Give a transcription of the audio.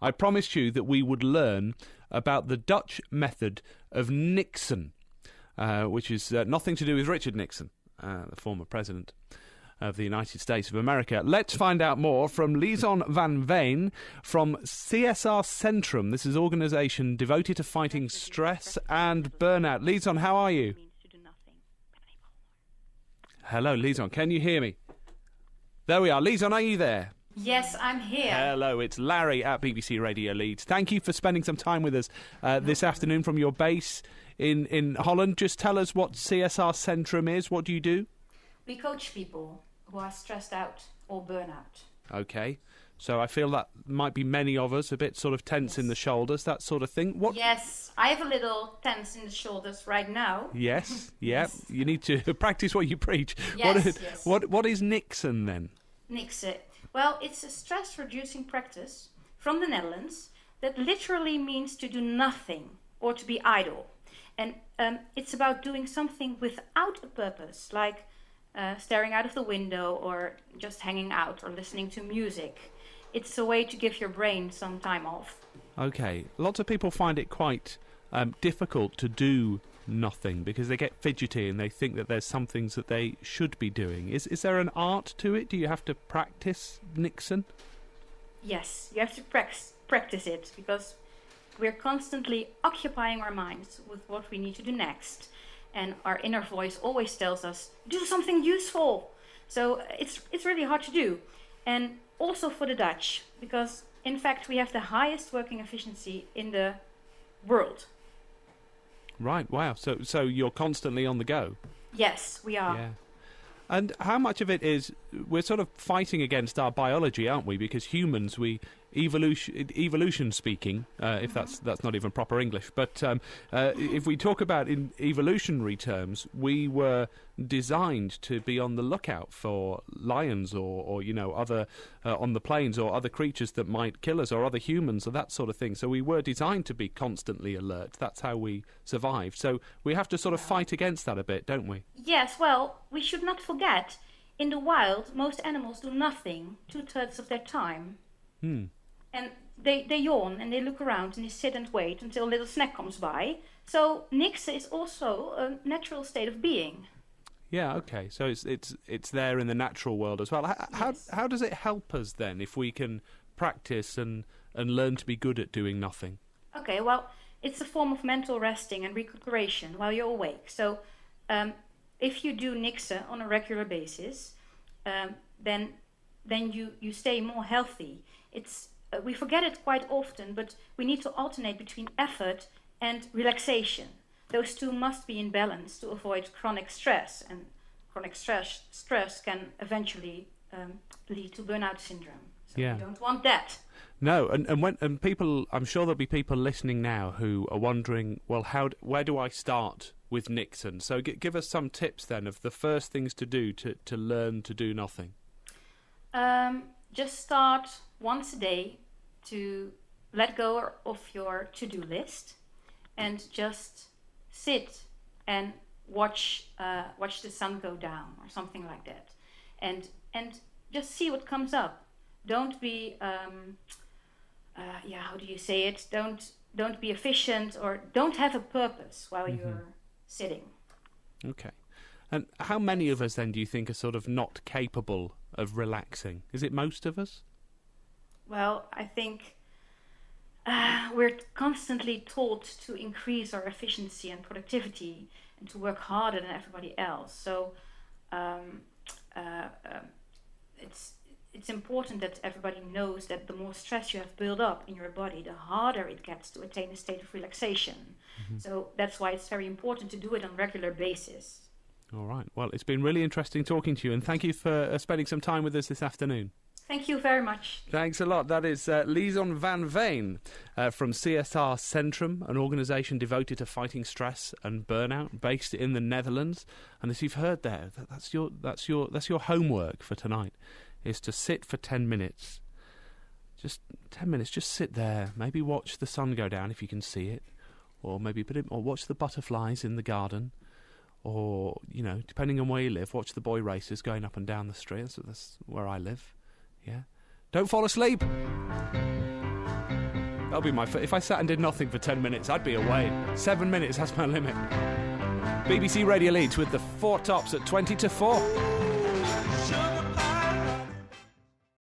I promised you that we would learn about the Dutch method of niksen, which is nothing to do with Richard Nixon, the former president of the United States of America. Let's find out more from Leeds van Veen from CSR Centrum. This is an organisation devoted to fighting stress and burnout. Leeds, how are you? Hello, Leeds, can you hear me? There we are. Leeds, are you there? Yes, I'm here. Hello, it's Larry at BBC Radio Leeds. Thank you for spending some time with us this afternoon from your base in Holland. Just tell us what CSR Centrum is. What do you do? We coach people who are stressed out or burnout. Okay, so I feel that might be many of us, a bit sort of tense in the shoulders, that sort of thing. What? Yes, I have a little tense in the shoulders right now. Yes, yeah. Yes. You need to practice what you preach. Yes, What is niksen then? Niksen. Well, it's a stress-reducing practice from the Netherlands that literally means to do nothing or to be idle. And it's about doing something without a purpose, like staring out of the window or just hanging out or listening to music. It's a way to give your brain some time off. Okay. Lots of people find it quite difficult to do nothing because they get fidgety and they think that there's some things that they should be doing. Is there an art to it? Do you have to practice niksen? Yes, you have to practice it because we're constantly occupying our minds with what we need to do next. And our inner voice always tells us, do something useful. So it's really hard to do. And also for the Dutch, because in fact we have the highest working efficiency in the world. Right, wow. So you're constantly on the go? Yes, we are. Yeah. And how much of it is, we're sort of fighting against our biology, aren't we? Because humans, evolution speaking, if that's not even proper English, but if we talk about in evolutionary terms, we were designed to be on the lookout for lions or other on the plains or other creatures that might kill us or other humans or that sort of thing. So we were designed to be constantly alert. That's how we survived. So we have to sort of fight against that a bit, don't we? Yes, well, we should not forget, in the wild, most animals do nothing 2/3 of their time. And they yawn and they look around and they sit and wait until a little snack comes by. So niksen is also a natural state of being. Yeah, okay. So it's there in the natural world as well. How does it help us then if we can practice and learn to be good at doing nothing? Okay, well, it's a form of mental resting and recuperation while you're awake. So if you do niksen on a regular basis, then you stay more healthy. We forget it quite often, but we need to alternate between effort and relaxation. Those two must be in balance to avoid chronic stress, and chronic stress can eventually lead to burnout syndrome. So yeah. We don't want that. No, and people, I'm sure there'll be people listening now who are wondering, well, where do I start with niksen? So give us some tips then of the first things to do to learn to do nothing. Just start once a day to let go of your to-do list and just sit and watch the sun go down or something like that, and just see what comes up. Don't be how do you say it? Don't be efficient or don't have a purpose while you're sitting. Okay. And how many of us then do you think are sort of not capable of relaxing? Is it most of us? Well, I think we're constantly taught to increase our efficiency and productivity and to work harder than everybody else. So it's important that everybody knows that the more stress you have built up in your body, the harder it gets to attain a state of relaxation. So that's why it's very important to do it on a regular basis. All right. Well, it's been really interesting talking to you, and thank you for spending some time with us this afternoon. Thank you very much. Thanks a lot. That is Leeds van Veen from CSR Centrum, an organisation devoted to fighting stress and burnout, based in the Netherlands. And as you've heard there, that's your homework for tonight, is to sit for 10 minutes. Just 10 minutes. Just sit there. Maybe watch the sun go down if you can see it, or maybe watch the butterflies in the garden. Or, depending on where you live, watch the boy racers going up and down the street. That's where I live. Yeah. Don't fall asleep. That'll be if I sat and did nothing for 10 minutes, I'd be away. 7 minutes, that's my limit. BBC Radio Leeds with the 4 Tops at 20 to 4.